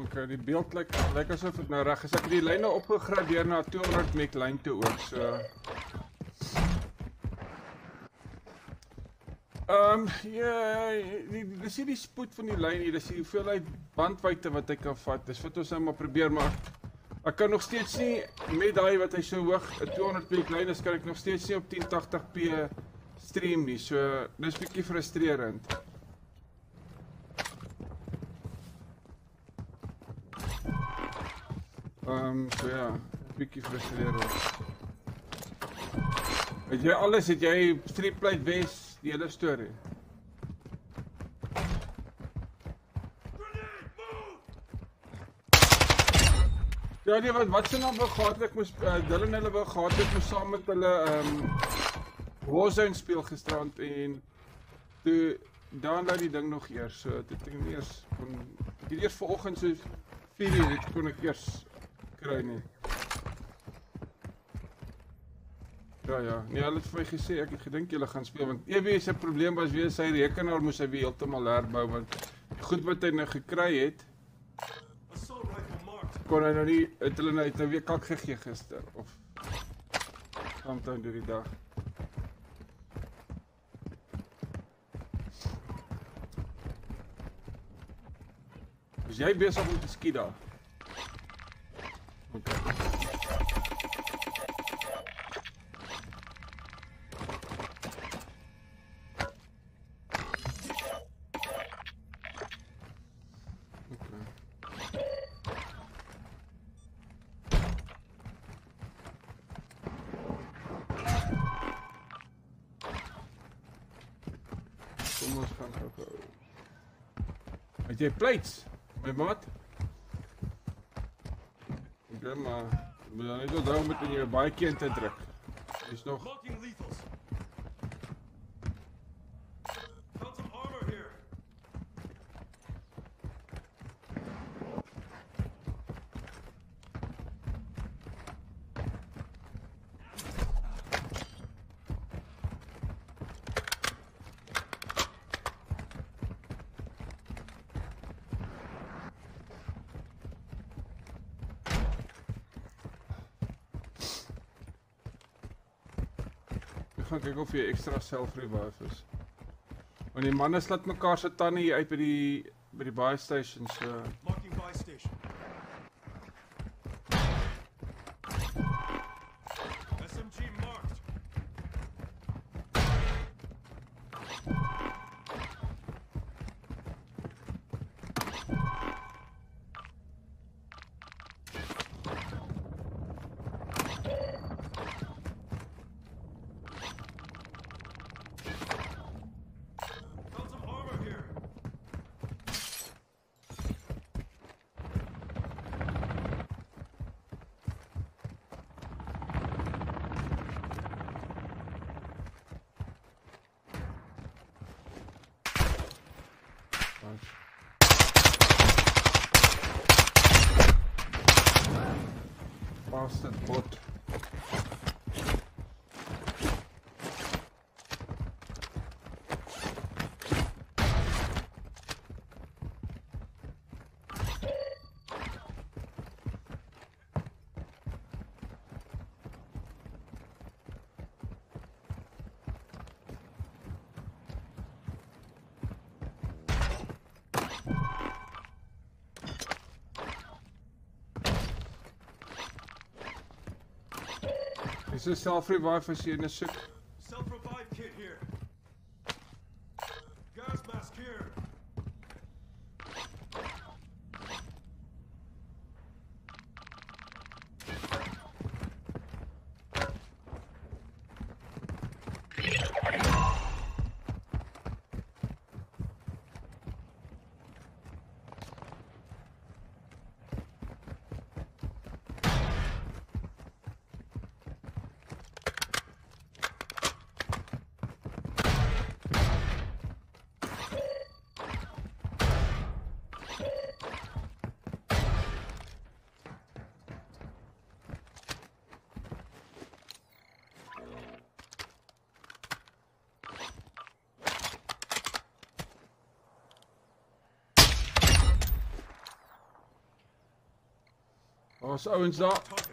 Okay, die beeld lyk asof dit nou reg is. Ek het die lyne opgegradeer na 200 meg lyn toe ook, so. Ja, dis hier die spoed van die lyn hier, dis die hoeveelheid bandwydte wat hy kan vat. Dis wat ons nou maar probeer, maar ek kan nog steeds nie, met daai wat hy so hoog, 'n 200 meg lyn is, kan ek nog steeds nie op 1080p stream nie, so dis bietjie frustrerend. So ja, bietjie frustrerend. Het jy alles, het jy Streetlight West, die hele storie? Ja nee, wat se naam wou gehad, ek moes, Dylan hulle wou gehad, ek moes saam met hulle, Warzone speel gisterand en toe, download die ding nog eers, so dit ek nie eers, ek het eers vanoggend so 4 uur, dit kon ek eers kry nie. Ja, nee, hulle het vir my gesê, ek het gedink julle gaan speel, want EW se probleem was weer sy rekenaar moes hy weer heeltemal herbou, want die goed wat hy nou gekry het, kon hy nou nie, het hulle nou weer kak gegee gister, of sometime deur die dag. Is jy besig om te skiet daar? Okay. Kom ons gaan gou. Het jy plates, my maat? Okay, maar moet dan net onthou om in jou baie keer in te druk. Is nog. Ek gaan kyk of jy extra self-revive is. Want die manne slat mekaar se tande hier uit by die buy station, so. Marking buy station. SMG marked. Bastard bot. Is dit self-revive as jy in 'n soek? Self-revive kit here. Gas mask here. Daar's ouens daar. Target.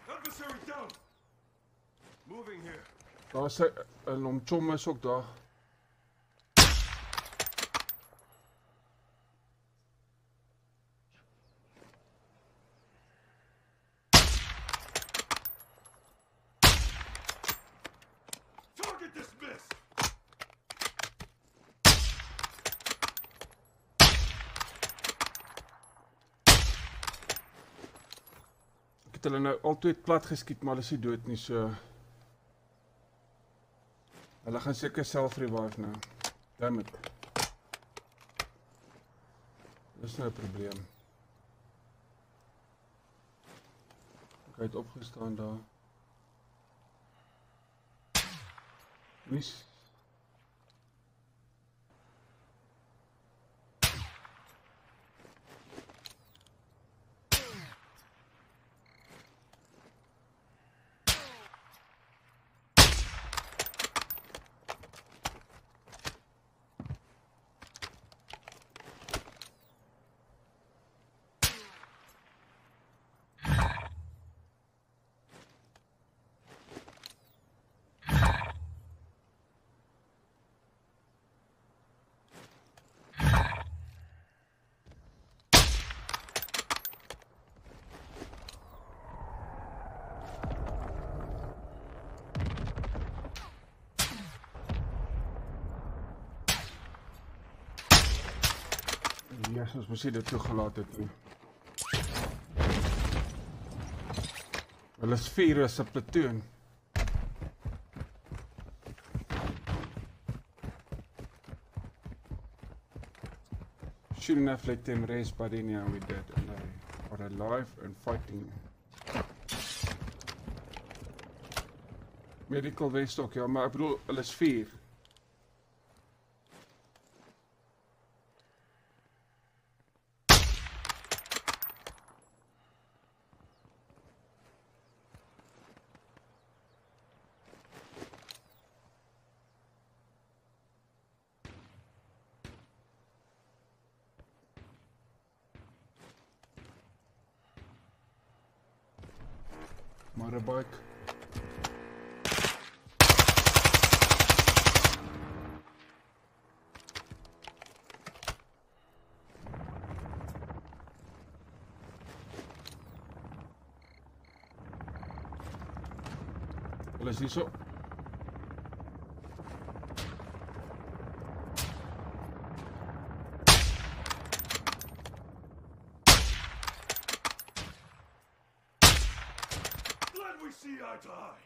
Adversary down. Moving here. Daar's 'n omchom is ook daar. Target dismissed. Ek het hulle nou altyd plat geskiet, maar hulle is nie dood nie, so hulle gaan seker self revive nou. Damn it. Dis nou 'n probleem. Ek het opgestaan daar. Mis. Ja, ons moes dit toegelaat het nie. Hulle is 4 as 'n platoon. Should enough let them rest, but anyhow we did. And they are alive and fighting. Medical vest ook, ja, maar ek bedoel, hulle is 4. Motorbike. Hulle is hierso. Glad we see eye to eye.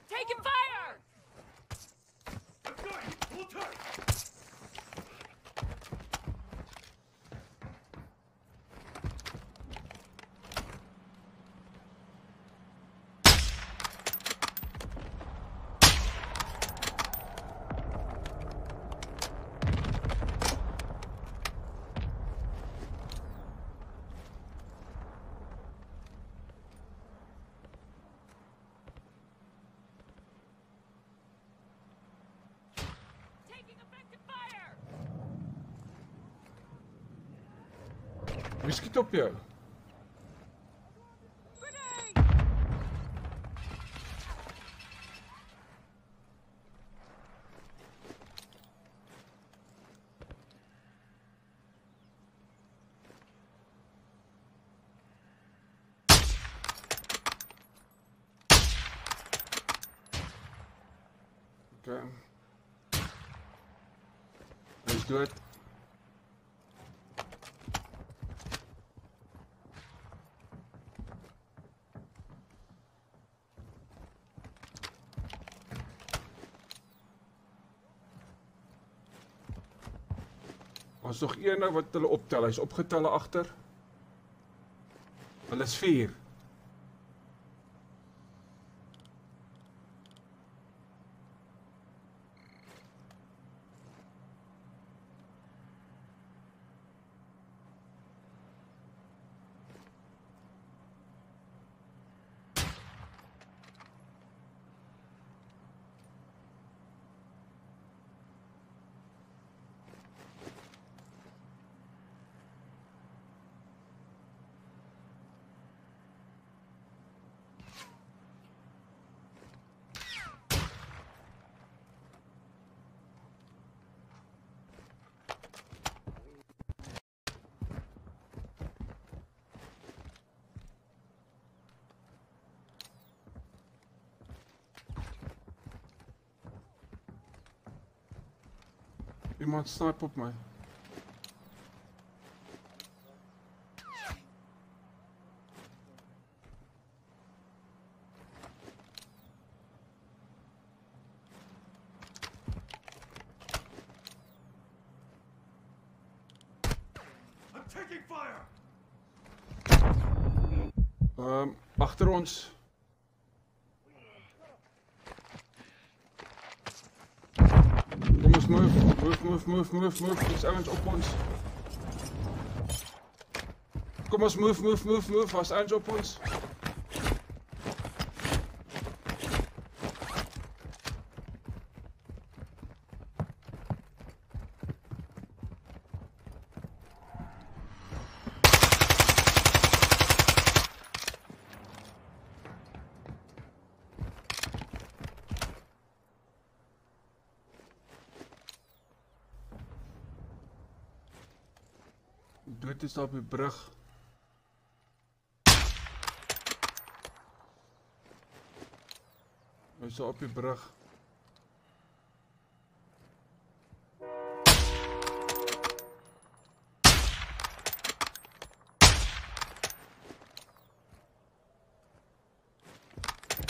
Taking fire! I've got you. Hold tight. Taking effective fire! Wie skiet op jou? Grenade! Okay. Let's do it. Ons nog een wat hulle optel. Hy's opgetel agter. Hulle is 4. Iemand snipe op my. I'm taking fire! Agter ons. Kom ons move. Dis ouens op ons. Kom ons move. Was ouens op ons. Dood is daar op die brug. Hy is daar op die brug.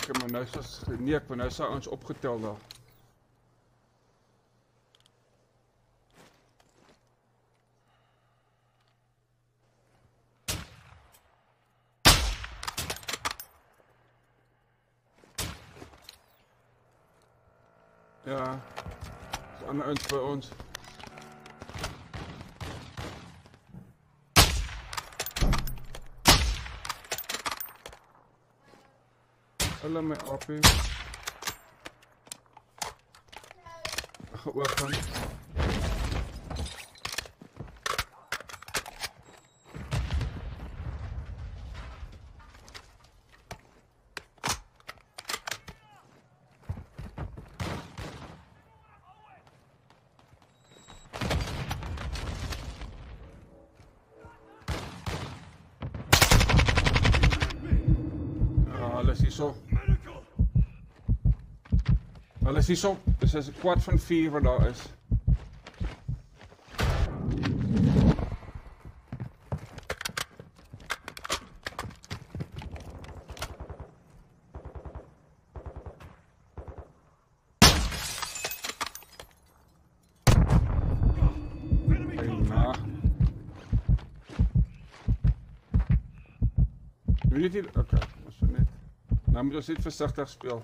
Ek maar nou is nee, ek nou sou ons opgetel daar. Ja, dis ander ouens by ons. Hulle my AP. Geopen. Medical! Hulle is hierso. Dis 'n kwart van 4 wat daar is. Enemy contact! Weet jy, okay, ons so net. Nou moet ons net versigtig speel.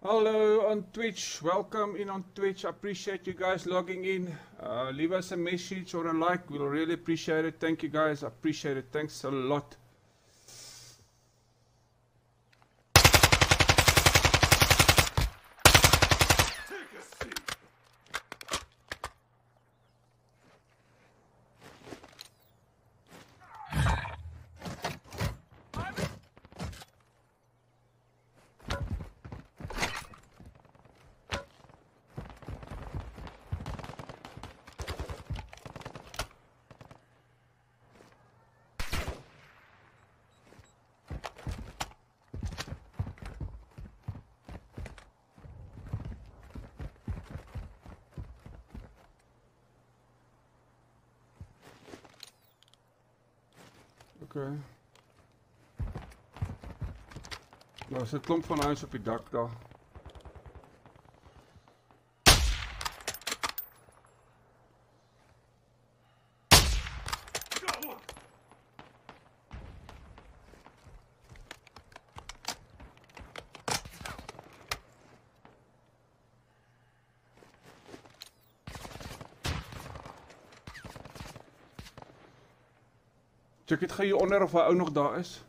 Hello on Twitch, welcome in on Twitch. I appreciate you guys logging in. Leave us a message or a like, we'll really appreciate it. Thank you guys, I appreciate it. Thanks a lot. Take a seat. Okay. Nou, is 'n klomp van huis op die dak daar. Got one. Check het hier onder of hy ou nog daar is.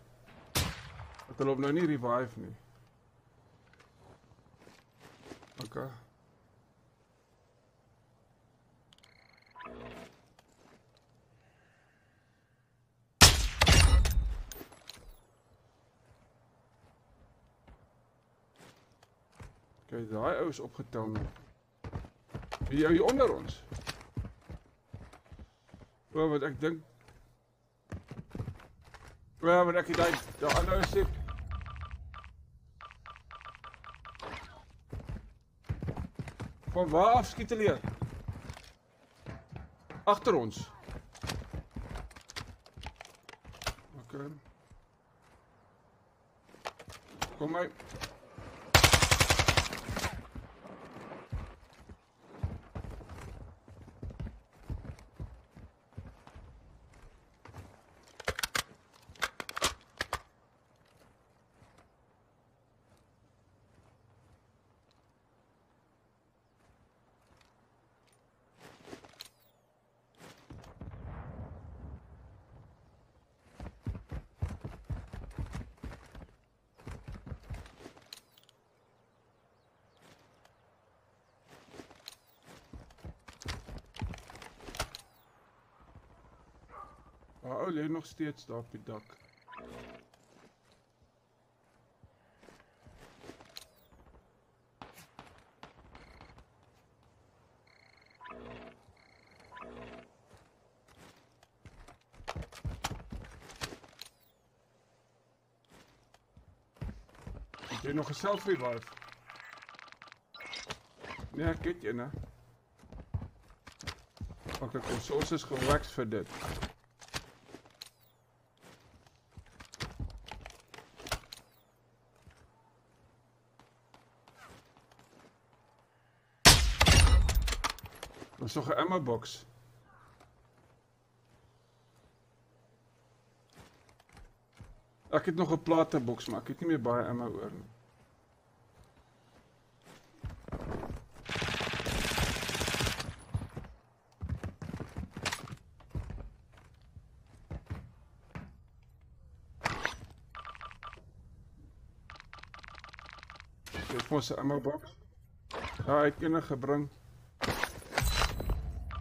Dat hulle hom nou nie revive nie. Okay. Okay, daai ou is opgetel nou. Wie ou hier onder ons? O, wat ek dink. Ja, maar ek het daai ander sê. Van waar af skiet hulle? Agter ons. Okay. Kom maar. Lê nog steeds daar op die dak. Het jy nog 'n selfie revive? Nee, ek het een, hè. Pak ek ons source is gewax vir dit. Er is nog 'n ammo box. Ek het nog 'n plate box, maar ek het nie meer baie ammo oor nie. Ek het vir 'n ammo box. Ja, ek het een gebring.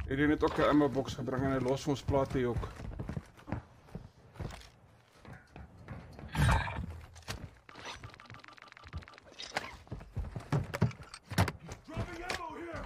Hierdie het ook 'n ammo box gebring en hy los vir ons plate hier ook. Dropping ammo here.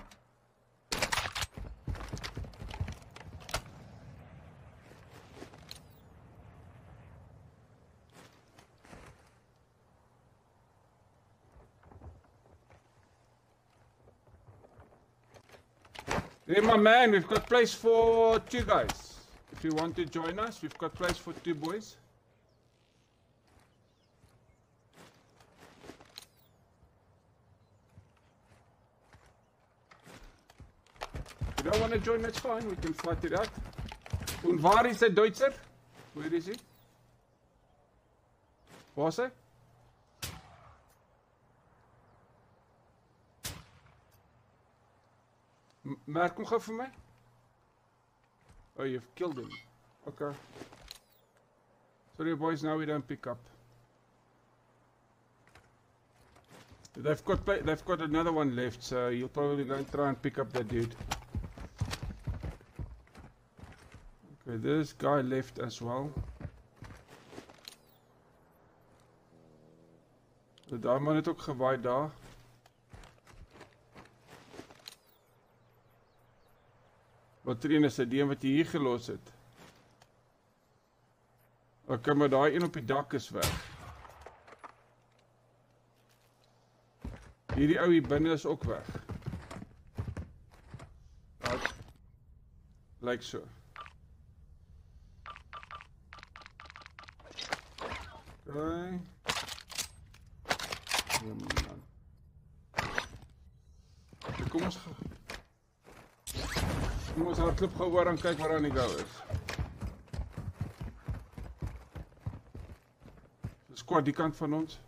Hey, my man, we've got place for 2 guys. If you want to join us, we've got place for 2 boys. If you don't want to join, that's fine. We can fight it out. Und waar is die Duitser? Where is he? Waar is hy? Merk hom gou vir my. Oh, you've killed him. Okay. Sorry boys, now we don't pick up. They've got another one left, so you'll probably go and try and pick up that dude. Okay, this guy left as well. Daar man het ook gewaai daar. Wat er een is, die een wat jy hier gelos het. Okay, maar daai een op die dak is weg. Hierdie ou hier binne is ook weg. Dat lyk so. Okay. Kom ons hardloop gou oor en kyk waar aan die gou is. Dis kwart die kant van ons.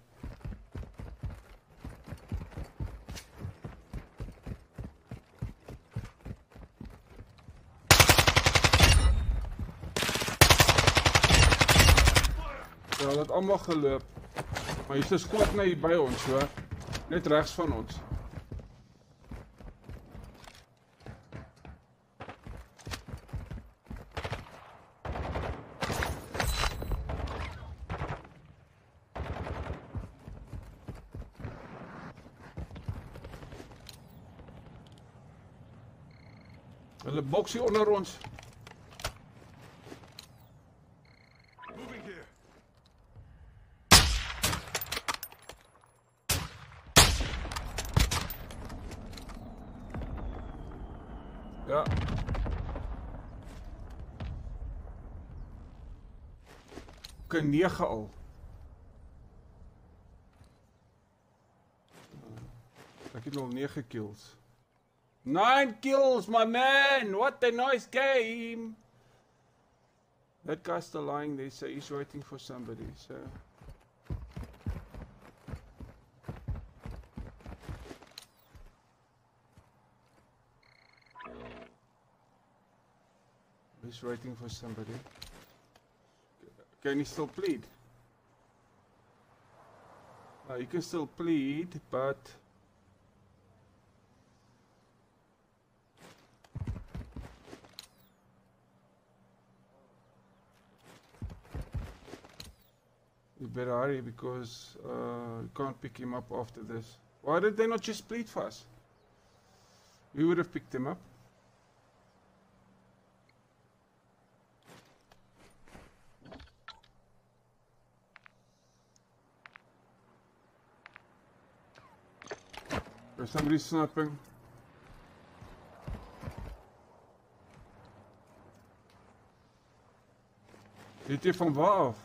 Ja, dat allemaal geloop. Maar hier is 'n squad nou hier by ons, hoor. Net regs van ons. Hulle boks hier onder ons. Moving here. Ja. Oké, 9 al. Ek het al 9 kills. 9 kills, my man! What a nice game! That guy's still lying there, so he's waiting for somebody, so... He's waiting for somebody. Can he still plead? You can still plead, but... You better hurry because you can't pick him up after this. Why did they not just plead for us? We would have picked him up. There's somebody snapping. Weet jy van waar af?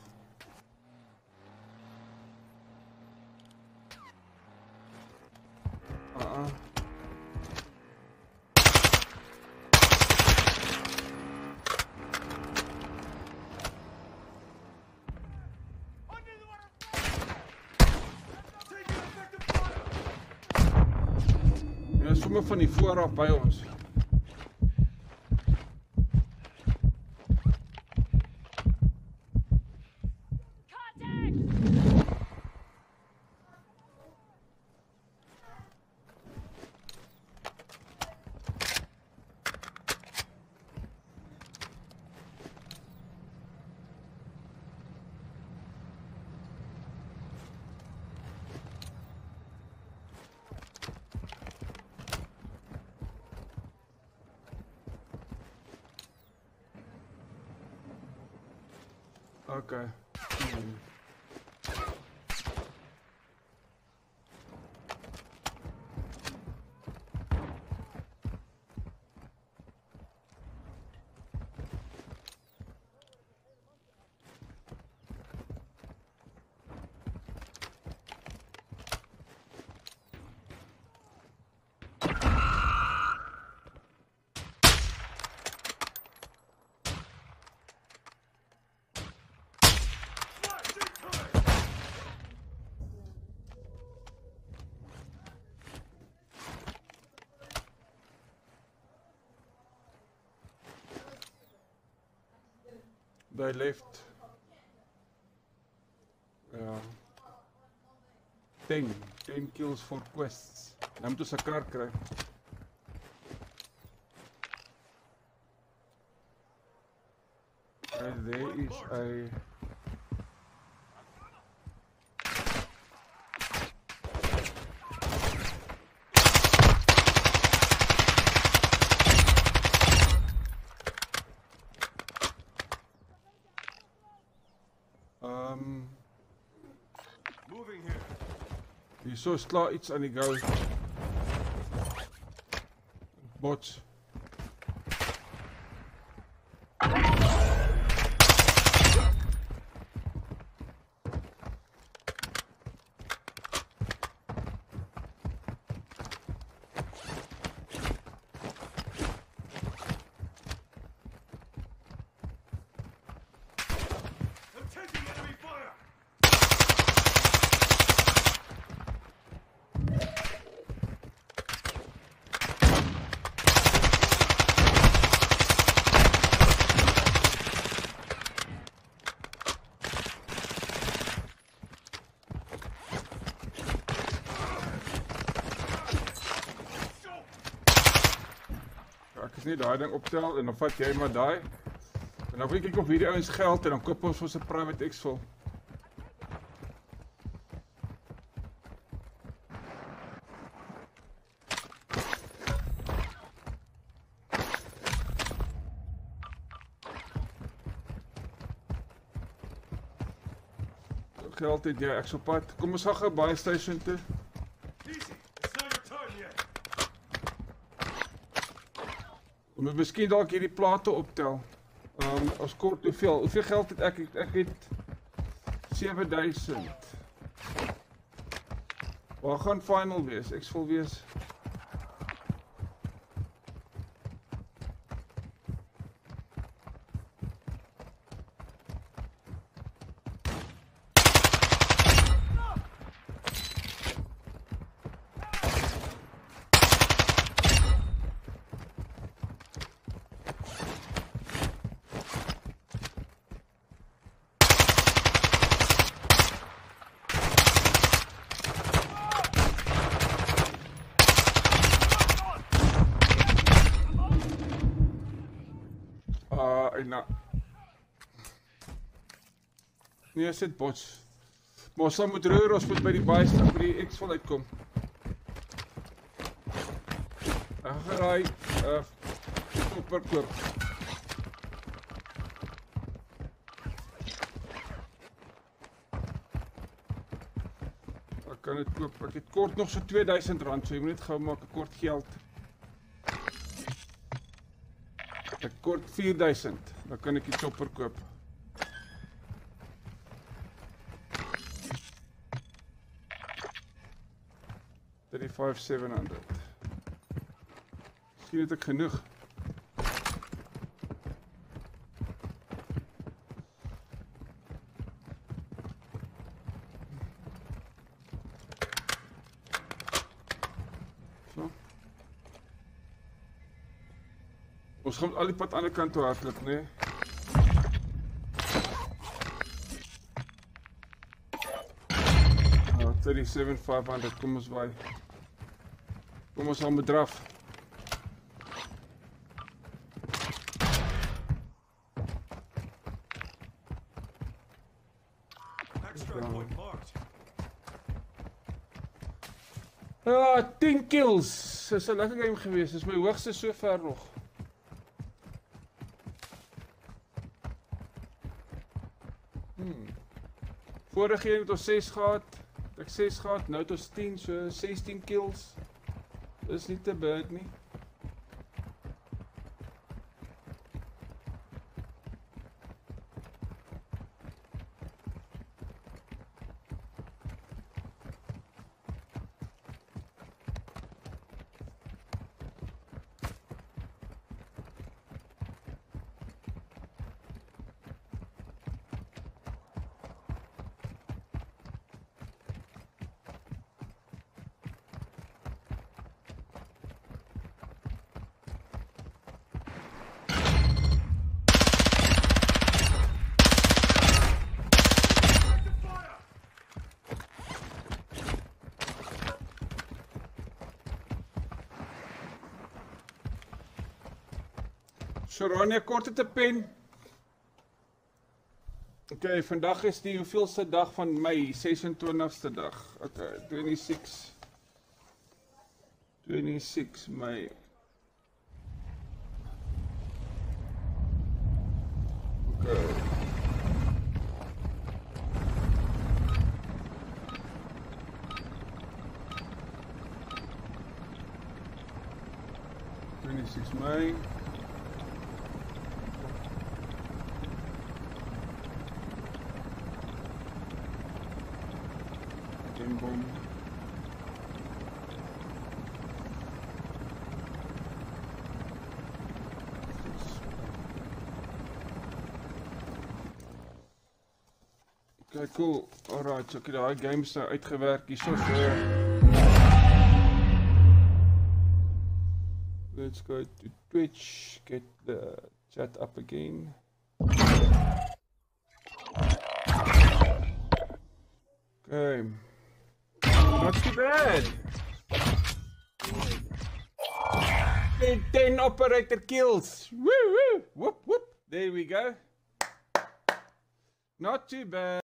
Ja, sommer van die vooraf by ons. Okay. They left. Ja. 10 kills for quests. Nou moet ons 'n kar kry. And there is a Moving here. hierso is klaar iets aan die go. Bots. I'm taking enemy fire. Ek is nie daai ding optel en dan vat jy maar daai. En dan kyk ek of hierdie ouens geld en dan koop ons vir 'n private exfil. Geld het jy, ek's op pad. Kom ons gaan gou baie station toe. Easy. It's not your time yet. Ons moet miskien dalk hierdie plate optel. Ons kort hoeveel geld het ek? Ek het 7000. Waar gaan final wees? Ek sal wees. Nee, sit bots. Maar ons sal moet roer, ons moet by die baie stap by die exfil uitkom. Ek gaan raai chopper koop. Ek kan dit koop. Ek het kort nog so R2000, so jy moet net gou maak 'n kort geld. Ek kort 4000, dan kan ek die chopper koop. $35,700. Miskien het ek genoeg. So. Ons gaan al die pad aan die kant toe hardloop, nee. Nou, 37,500, kom ons waai. Kom ons al met draf. Extract point marked. Ja, 10 kills. Dis 'n lekker game gewees. Dis my hoogste sover nog. Vorige keer het ons 6 gehad. Ek 6 gehad, nou het ons 10, so 16 kills. Dis nie te bad nie. Sharania, kort het 'n pen. Okay, vandag is die hoeveelste dag van Mei? 26ste dag. Okay, 26 Mei. Okay. Mei. Boom. Okay, cool. Alright, so ek het daai games nou uitgewerk hierso so. Let's go to Twitch, get the chat up again. Okay. Not too bad. 10 operator kills. Woo woo. Whoop whoop. There we go. Not too bad.